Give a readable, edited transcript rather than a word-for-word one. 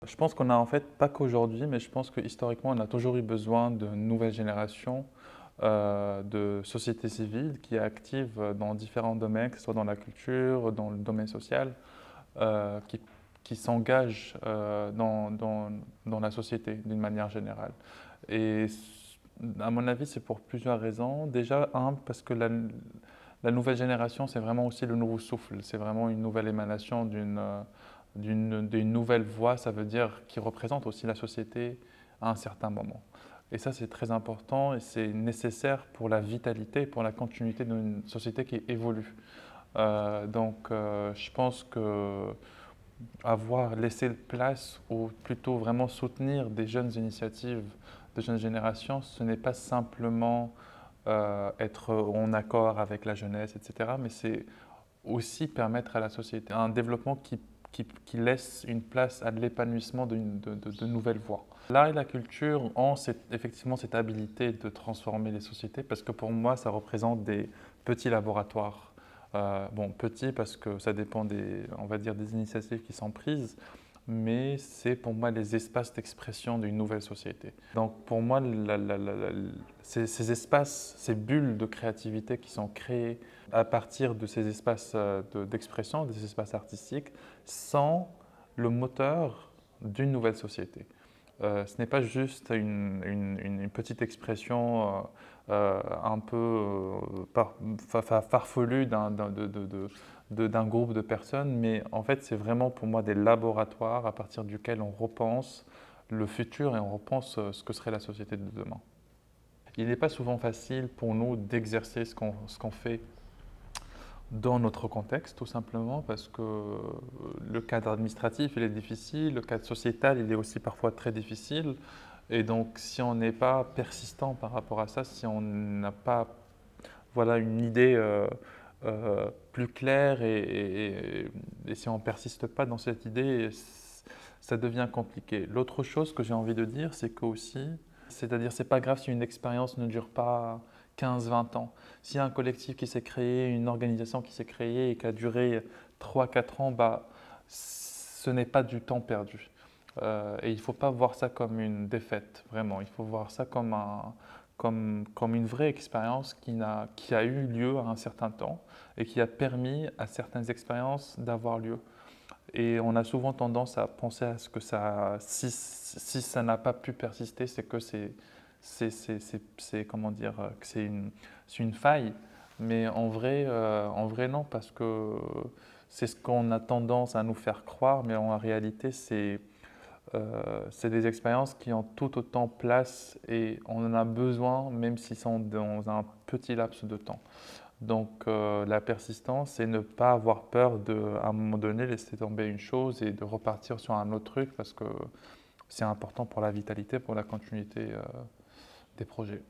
Je pense qu'on a en fait, pas qu'aujourd'hui, mais je pense que historiquement, on a toujours eu besoin de nouvelles générations de sociétés civiles qui est active dans différents domaines, que ce soit dans la culture, dans le domaine social, euh, qui, qui s'engagent dans la société d'une manière générale. Et à mon avis, c'est pour plusieurs raisons. Déjà, parce que la nouvelle génération, c'est vraiment aussi le nouveau souffle. C'est vraiment une nouvelle émanation d'une nouvelle voix. Ça veut dire qui représente aussi la société à un certain moment. Et ça, c'est très important et c'est nécessaire pour la vitalité, pour la continuité d'une société qui évolue. Je pense que avoir laissé place ou plutôt vraiment soutenir des jeunes initiatives de jeunes générations, ce n'est pas simplement être en accord avec la jeunesse, etc., mais c'est aussi permettre à la société un développement qui laisse une place à l'épanouissement de nouvelles voies. L'art et la culture ont effectivement cette habilité de transformer les sociétés parce que pour moi, ça représente des petits laboratoires. Bon, petits parce que ça dépend on va dire, des initiatives qui sont prises, mais c'est pour moi les espaces d'expression d'une nouvelle société. Donc pour moi, ces espaces, ces bulles de créativité qui sont créées à partir de ces espaces d'expression, des espaces artistiques, sont le moteur d'une nouvelle société. Ce n'est pas juste une petite expression un peu farfelue d'un groupe de personnes, mais en fait c'est vraiment pour moi des laboratoires à partir duquel on repense le futur et on repense ce que serait la société de demain. Il n'est pas souvent facile pour nous d'exercer ce qu'on fait dans notre contexte, tout simplement, parce que le cadre administratif, il est difficile, le cadre sociétal, il est aussi parfois très difficile. Et donc, si on n'est pas persistant par rapport à ça, si on n'a pas voilà, une idée plus claire et si on ne persiste pas dans cette idée, ça devient compliqué. L'autre chose que j'ai envie de dire, c'est que aussi, c'est-à-dire c'est pas grave si une expérience ne dure pas 15-20 ans. S'il y a un collectif qui s'est créé, une organisation qui s'est créée et qui a duré 3-4 ans, bah, ce n'est pas du temps perdu. Et il ne faut pas voir ça comme une défaite, vraiment. Il faut voir ça comme une vraie expérience qui a eu lieu à un certain temps et qui a permis à certaines expériences d'avoir lieu. Et on a souvent tendance à penser à ce que si ça n'a pas pu persister, c'est que comment dire, que c'est une faille. Mais en vrai non, parce que c'est ce qu'on a tendance à nous faire croire, mais en réalité, c'est des expériences qui ont tout autant place et on en a besoin, même s'ils sont dans un petit laps de temps. Donc la persistance, c'est ne pas avoir peur de, à un moment donné, laisser tomber une chose et de repartir sur un autre truc parce que c'est important pour la vitalité, pour la continuité des projets.